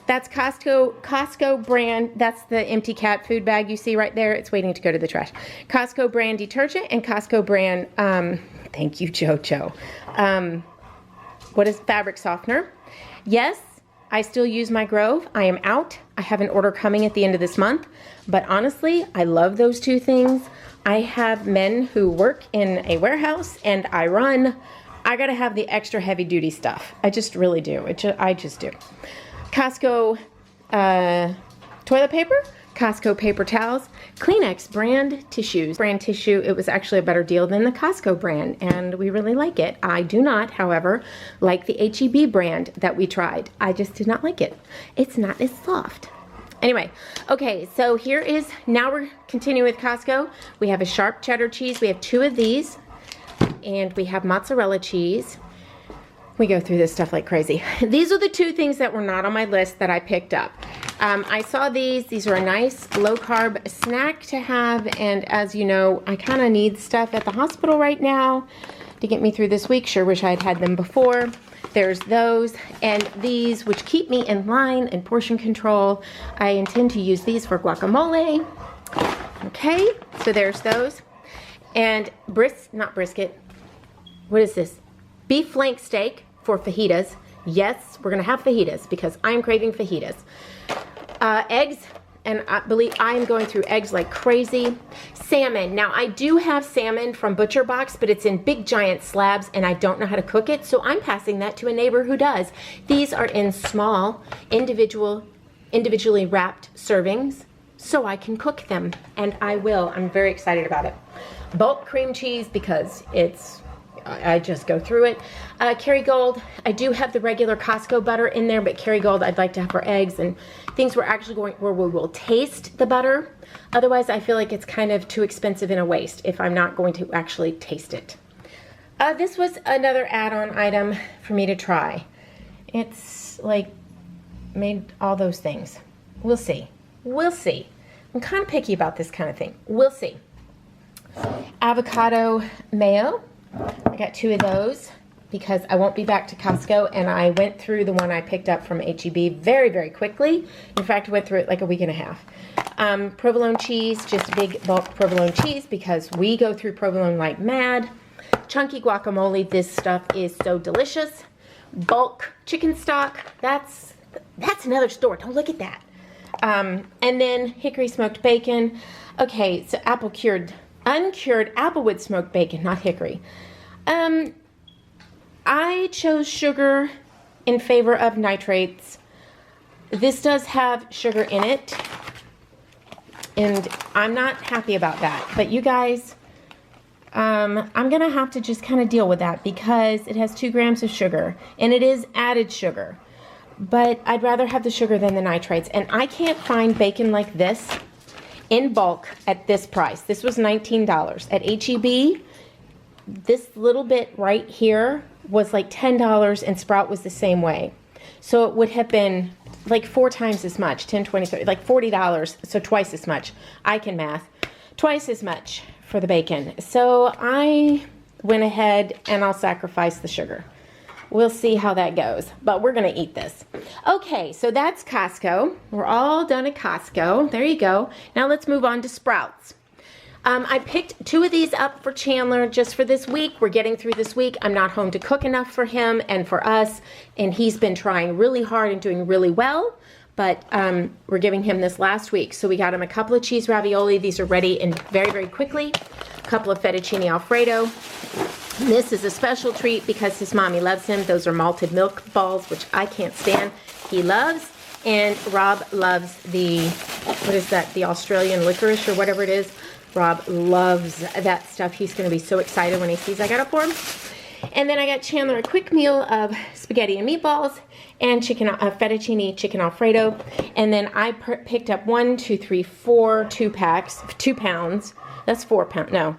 That's Costco brand. That's the empty cat food bag you see right there. It's waiting to go to the trash. Costco brand detergent and Costco brand, thank you, JoJo. What is fabric softener? Yes, I still use my Grove. I am out. I have an order coming at the end of this month. But honestly, I love those two things. I have men who work in a warehouse and I gotta have the extra heavy duty stuff. I just really do. I just do. Costco toilet paper, Costco paper towels, Kleenex brand tissues. Brand tissue, it was actually a better deal than the Costco brand, and we really like it. I do not, however, like the HEB brand that we tried. I just did not like it. It's not as soft. Anyway, okay, so here is, now we're continuing with Costco. We have a sharp cheddar cheese. We have 2 of these, and we have mozzarella cheese. We go through this stuff like crazy. These are the 2 things that were not on my list that I picked up. I saw these. These are a nice low-carb snack to have, and as you know, I kind of need stuff at the hospital right now to get me through this week. Sure wish I had had them before. There's those, and these, which keep me in line and portion control. I intend to use these for guacamole. Okay, so there's those. And not brisket. What is this? Beef flank steak for fajitas. Yes, we're gonna have fajitas because I'm craving fajitas. Eggs, and I believe I am going through eggs like crazy. Salmon. Now I do have salmon from BoxyCharm, but it's in big giant slabs and I don't know how to cook it, so I'm passing that to a neighbor who does. These are in small, individually wrapped servings, so I can cook them, and I will. I'm very excited about it. Bulk cream cheese because I just go through it. Kerrygold, I do have the regular Costco butter in there, but Kerrygold I'd like to have for eggs and things we're actually going where we will taste the butter. Otherwise, I feel like it's kind of too expensive and a waste if I'm not going to actually taste it. This was another add-on item for me to try. It's like made all those things. We'll see. We'll see. I'm kind of picky about this kind of thing. We'll see. Avocado mayo. I got 2 of those because I won't be back to Costco, and I went through the one I picked up from HEB very, very quickly. In fact, I went through it like a week and a half. Provolone cheese, just a big bulk provolone cheese because we go through provolone like mad. Chunky guacamole, this stuff is so delicious. Bulk chicken stock, that's another store. Don't look at that. And then hickory smoked bacon. Okay, so uncured applewood smoked bacon, not hickory. I chose sugar in favor of nitrates. This does have sugar in it, and I'm not happy about that. But you guys, I'm gonna have to just kind of deal with that because it has 2 grams of sugar, and it is added sugar. But I'd rather have the sugar than the nitrates, and I can't find bacon like this in bulk at this price. This was $19. At HEB, this little bit right here was like $10, and Sprout was the same way. So it would have been like 4 times as much, 10, 20, 30, like $40, so twice as much. I can math. Twice as much for the bacon. So I went ahead and I'll sacrifice the sugar. We'll see how that goes, but we're gonna eat this. Okay, so that's Costco. We're all done at Costco. There you go. Now let's move on to Sprouts. I picked 2 of these up for Chandler just for this week. We're getting through this week. I'm not home to cook enough for him and for us, and he's been trying really hard and doing really well, but we're giving him this last week. So we got him a couple of cheese ravioli. These are ready and very, very quickly. A couple of fettuccine Alfredo. This is a special treat because his mommy loves him. Those are malted milk balls, which I can't stand. He loves. And Rob loves the, what is that, the Australian licorice or whatever it is. Rob loves that stuff. He's going to be so excited when he sees I got it for him. And then I got Chandler a quick meal of spaghetti and meatballs and fettuccine chicken Alfredo. And then I picked up 2 packs, 2 pounds. That's 4 pounds, no.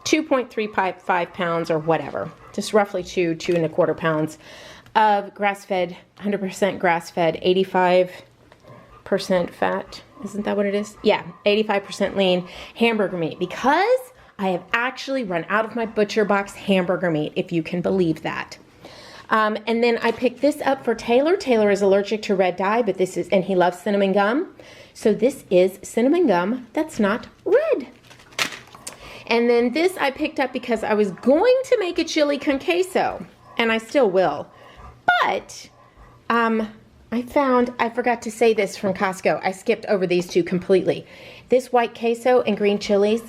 2.35 pounds or whatever. Just roughly 2.25 pounds of grass-fed, 100% grass-fed, 85% fat. Isn't that what it is? Yeah, 85% lean hamburger meat because I have actually run out of my ButcherBox hamburger meat, if you can believe that. And then I picked this up for Taylor. Taylor is allergic to red dye, but this is, and he loves cinnamon gum. So this is cinnamon gum that's not red. And then this I picked up because I was going to make a chili con queso, and I still will. But I forgot to say this from Costco. I skipped over these 2 completely. This white queso and green chilies,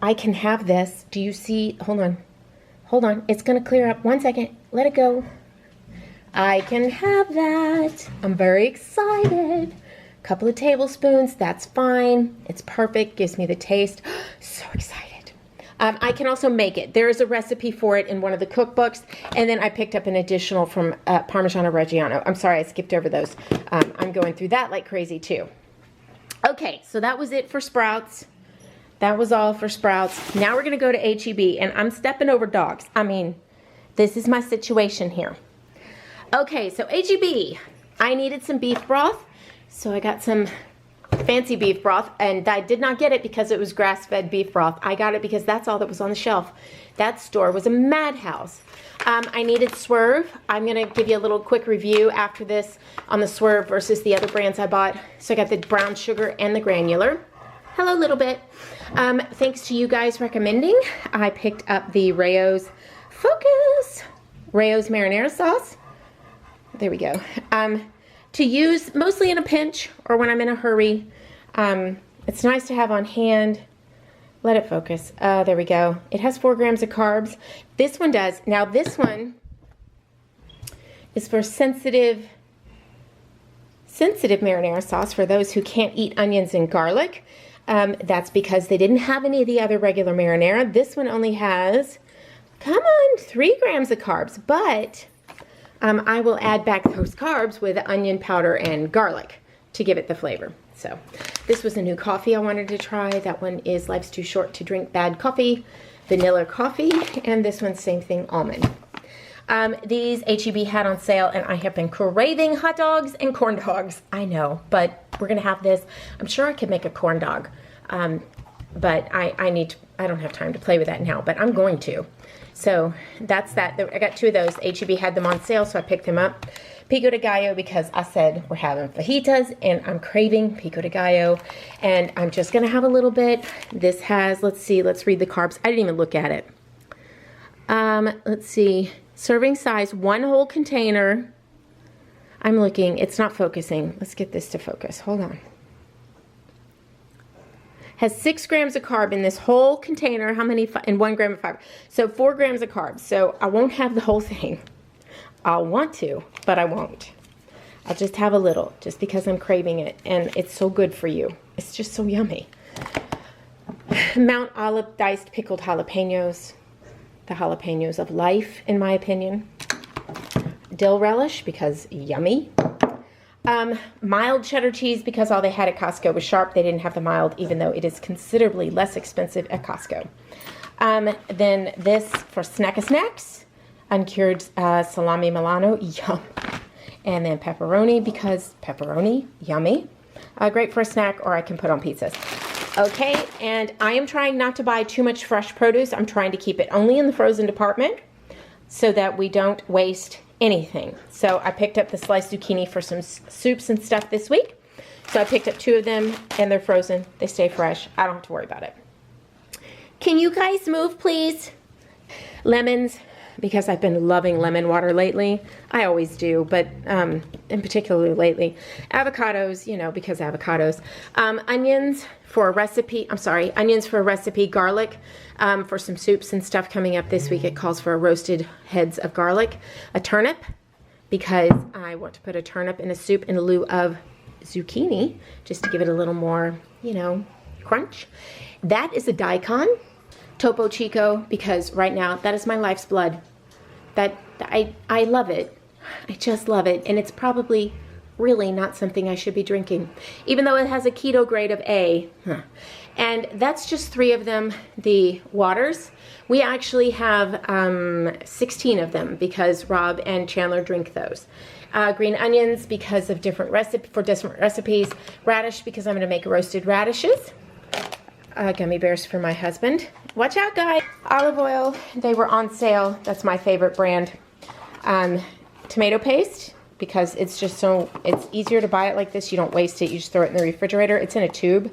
I can have this. Do you see? Hold on. It's going to clear up. 1 second. Let it go. I can have that. I'm very excited. couple of tablespoons, that's fine. It's perfect, gives me the taste. So excited. I can also make it. There is a recipe for it in one of the cookbooks, and then I picked up an additional from Parmigiano Reggiano. I'm sorry, I skipped over those. I'm going through that like crazy too. Okay, so that was it for sprouts. That was all for sprouts. Now we're gonna go to HEB, and I'm stepping over dogs. I mean, this is my situation here. Okay, so HEB, I needed some beef broth, so I got some fancy beef broth, and I did not get it because it was grass-fed beef broth. I got it because that's all that was on the shelf. That store was a madhouse. I needed Swerve. I'm gonna give you a little quick review after this on the Swerve versus the other brands I bought. So I got the brown sugar and the granular. Hello, little bit. Thanks to you guys recommending, I picked up the Rayo's marinara sauce. There we go. To use mostly in a pinch or when I'm in a hurry. It's nice to have on hand. Let it focus. There we go. It has 4 grams of carbs. This one does. Now this one is for sensitive marinara sauce for those who can't eat onions and garlic. That's because they didn't have any of the other regular marinara. This one only has, come on, 3 grams of carbs, but I will add back those carbs with onion powder and garlic to give it the flavor. So this was a new coffee I wanted to try. That one is Life's Too Short to Drink Bad Coffee, vanilla coffee, and this one's same thing, almond. These HEB had on sale, and I have been craving hot dogs and corn dogs. I know, but we're gonna have this. I'm sure I could make a corn dog, but I don't have time to play with that now, but I'm going to. So that's that. I got 2 of those. HEB had them on sale, so I picked them up. Pico de Gallo, because I said we're having fajitas, and I'm craving pico de Gallo, and I'm just gonna have a little bit. This has, let's see, let's read the carbs. I didn't even look at it. Let's see, serving size, 1 whole container. I'm looking, it's not focusing. Let's get this to focus, hold on. Has 6 grams of carb in this whole container. How many? And 1 gram of fiber. So 4 grams of carbs. So I won't have the whole thing. I'll want to, but I won't. I'll just have a little, just because I'm craving it. And it's so good for you. It's just so yummy. Mount Olive diced pickled jalapenos. The jalapenos of life, in my opinion. Dill relish, because yummy. Mild cheddar cheese, because all they had at Costco was sharp. They didn't have the mild, even though it is considerably less expensive at Costco. Then this for Snack-a Snacks, uncured salami Milano, yum. And then pepperoni, because pepperoni, yummy. Great for a snack, or I can put on pizzas. Okay, and I am trying not to buy too much fresh produce. I'm trying to keep it only in the frozen department so that we don't waste anything. So I picked up the sliced zucchini for some soups and stuff this week. So I picked up 2 of them, and they're frozen. They stay fresh. I don't have to worry about it. Can you guys move, please? Lemons, because I've been loving lemon water lately. I always do, but in particularly lately. Avocados, you know, because avocados. Onions for a recipe. Onions for a recipe. Garlic for some soups and stuff coming up this week. It calls for roasted heads of garlic. A turnip, because I want to put a turnip in a soup in lieu of zucchini, just to give it a little more, you know, crunch. That is a daikon. Topo Chico, because right now that is my life's blood. That I love it. I just love it, and it's probably really not something I should be drinking, even though it has a keto grade of A. And that's just 3 of them. The waters, we actually have 16 of them because Rob and Chandler drink those. Green onions, because of different recipes. Radish, because I'm going to make roasted radishes. Gummy bears for my husband. Watch out, guys. Olive oil, they were on sale. That's my favorite brand. Tomato paste, because it's just so, it's easier to buy it like this. You don't waste it. You just throw it in the refrigerator. It's in a tube.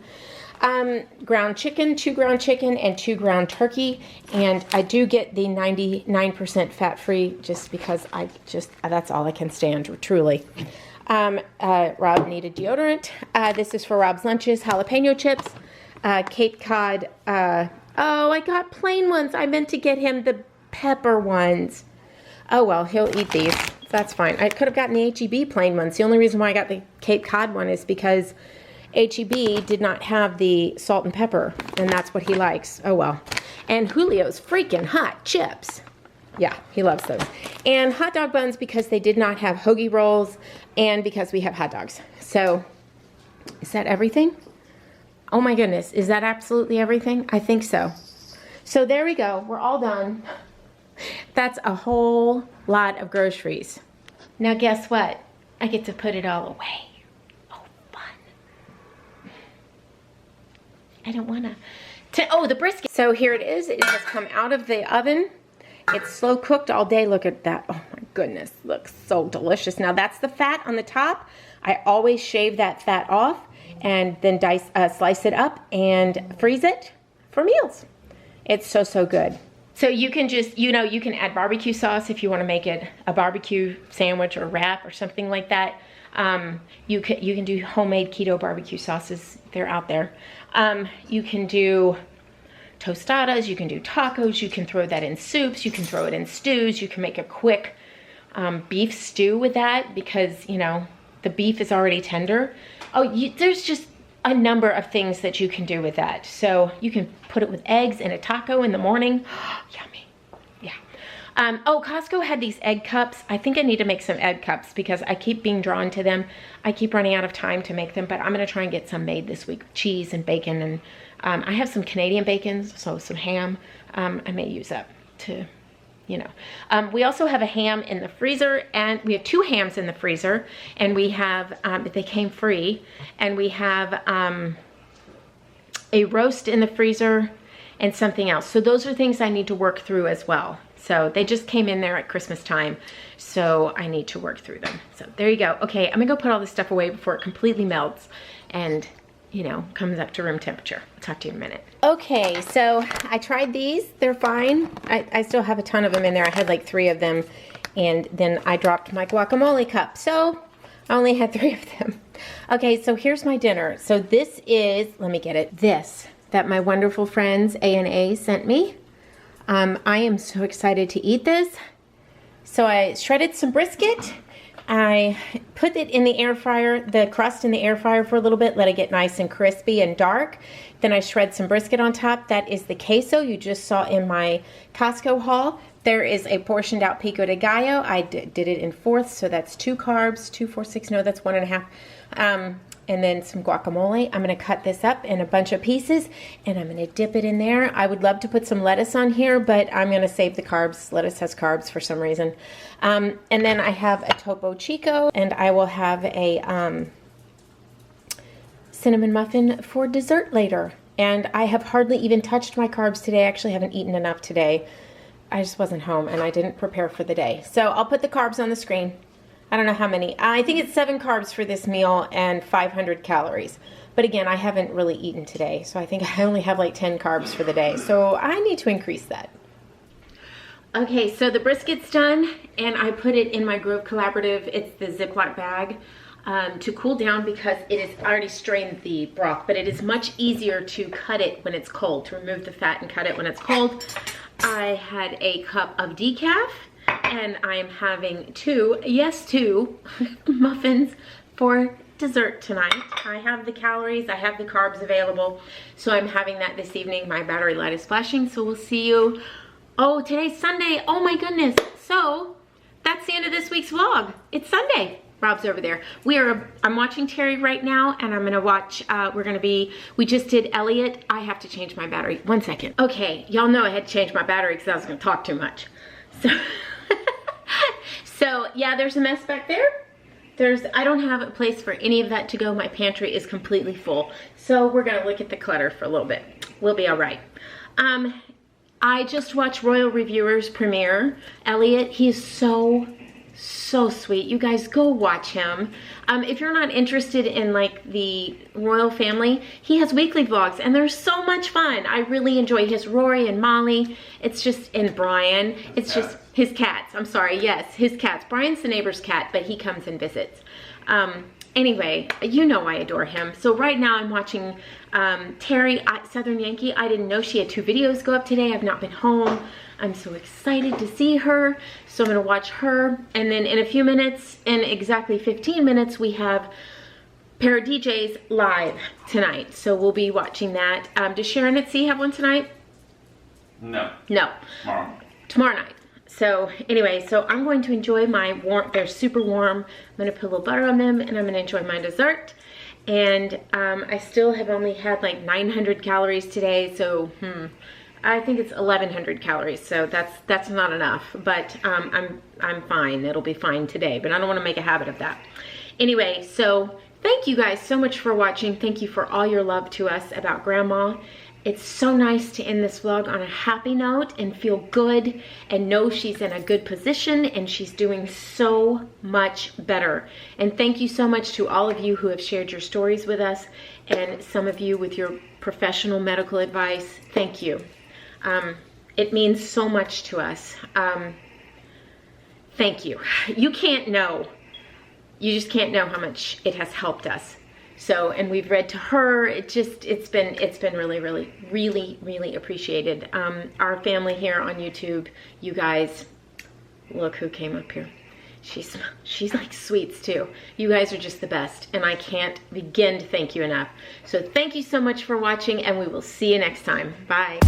Ground chicken, 2 ground chicken and 2 ground turkey. And I do get the 99% fat-free just because that's all I can stand, truly. Rob needed deodorant. This is for Rob's lunches. Jalapeno chips. Cape Cod. Oh, I got plain ones. I meant to get him the pepper ones. Oh, well, he'll eat these. That's fine. I could have gotten the HEB plain ones. The only reason why I got the Cape Cod one is because HEB did not have the salt and pepper, and that's what he likes. Oh well. And Julio's freaking hot chips. Yeah, he loves those. And hot dog buns because they did not have hoagie rolls and because we have hot dogs. So, is that everything? Oh my goodness, is that absolutely everything? I think so. So there we go, we're all done. That's a whole lot of groceries. Now guess what? I get to put it all away. Oh, fun. I don't wanna. Oh, the brisket. So here it is, it has come out of the oven. It's slow cooked all day. Look at that. Oh my goodness, looks so delicious. Now that's the fat on the top. I always shave that fat off and then slice it up and freeze it for meals. It's so, so good. So you can just, you know, you can add barbecue sauce if you want to make it a barbecue sandwich or wrap or something like that. You can do homemade keto barbecue sauces. They're out there. You can do tostadas, you can do tacos, you can throw that in soups, you can throw it in stews, you can make a quick beef stew with that because, you know, the beef is already tender. Oh, there's just a number of things that you can do with that. So you can put it with eggs in a taco in the morning. Yummy. Yeah. Oh, Costco had these egg cups. I think I need to make some egg cups because I keep being drawn to them. I keep running out of time to make them, but I'm gonna try and get some made this week. Cheese and bacon, and I have some Canadian bacon, so some ham I may use up to, you know. We also have a ham in the freezer, and we have 2 hams in the freezer, and we have, they came free, and we have a roast in the freezer and something else. So those are things I need to work through as well. So they just came in there at Christmas time, so I need to work through them. So there you go. Okay, I'm gonna go put all this stuff away before it completely melts and, you know, comes up to room temperature. I'll talk to you in a minute. Okay, so I tried these. They're fine. I still have a ton of them in there. I had like 3 of them, and then I dropped my guacamole cup. So I only had 3 of them. Okay, so here's my dinner. So this is, let me get it, this that my wonderful friends A&A sent me. I am so excited to eat this. So I shredded some brisket. I put it in the air fryer, the crust in the air fryer for a little bit, let it get nice and crispy and dark. Then I shred some brisket on top. That is the queso you just saw in my Costco haul. There is a portioned out pico de gallo. I did it in fourths, so that's 2 carbs, 2, 4, 6, no, that's 1.5. And then some guacamole. I'm gonna cut this up in a bunch of pieces and I'm gonna dip it in there. I would love to put some lettuce on here, but I'm gonna save the carbs. Lettuce has carbs for some reason. And then I have a Topo Chico, and I will have a cinnamon muffin for dessert later. And I have hardly even touched my carbs today. I actually haven't eaten enough today. I just wasn't home and I didn't prepare for the day. So I'll put the carbs on the screen. I don't know how many. I think it's 7 carbs for this meal and 500 calories. But again, I haven't really eaten today, so I think I only have like 10 carbs for the day. So I need to increase that. Okay, so the brisket's done, and I put it in my Grove Collaborative. It's the Ziploc bag to cool down because it is I already strained the broth, but it is much easier to cut it when it's cold, to remove the fat and cut it when it's cold. I had a cup of decaf. And I'm having 2 muffins for dessert tonight. I have the calories, I have the carbs available, so I'm having that this evening. My battery light is flashing, so we'll see you. Oh, today's Sunday. Oh my goodness. So that's the end of this week's vlog. It's Sunday. Rob's over there. I'm watching Terry right now, and I'm gonna watch, we just did Elliot. I have to change my battery. 1 second. Okay, y'all know I had to change my battery because I was gonna talk too much. So yeah, there's a mess back there. I don't have a place for any of that to go. My pantry is completely full. So we're gonna look at the clutter for a little bit. We'll be all right. I just watched Royal Reviewers premiere. Elliot, he is so sweet. You guys go watch him. If you're not interested in like the royal family, he has weekly vlogs and they're so much fun. I really enjoy his Rory and Molly. It's just, and Brian. It's just his cats. I'm sorry. Yes, his cats. Brian's the neighbor's cat, but he comes and visits. Anyway, you know I adore him. So right now I'm watching Terry, Southern Yankee. I didn't know she had 2 videos go up today. I've not been home. I'm so excited to see her. So I'm gonna watch her. And then in a few minutes, in exactly 15 minutes, we have Para DJs live tonight. So we'll be watching that. Does Sharon at C have one tonight? No. No. Tomorrow night. So anyway, so I'm going to enjoy my warm, they're super warm. I'm gonna put a little butter on them and I'm gonna enjoy my dessert. And I still have only had like 900 calories today, so I think it's 1100 calories, so that's not enough, but I'm fine. It'll be fine today, but I don't want to make a habit of that. Anyway, so thank you guys so much for watching. Thank you for all your love to us about Grandma. It's so nice to end this vlog on a happy note and feel good and know she's in a good position and she's doing so much better. And thank you so much to all of you who have shared your stories with us and some of you with your professional medical advice. Thank you. It means so much to us. Thank you. You can't know. You just can't know how much it has helped us. So, and we've read to her. It's been really appreciated. Our family here on YouTube, you guys, look who came up here. She's like sweets too. You guys are just the best, and I can't begin to thank you enough. So thank you so much for watching, and we will see you next time. Bye.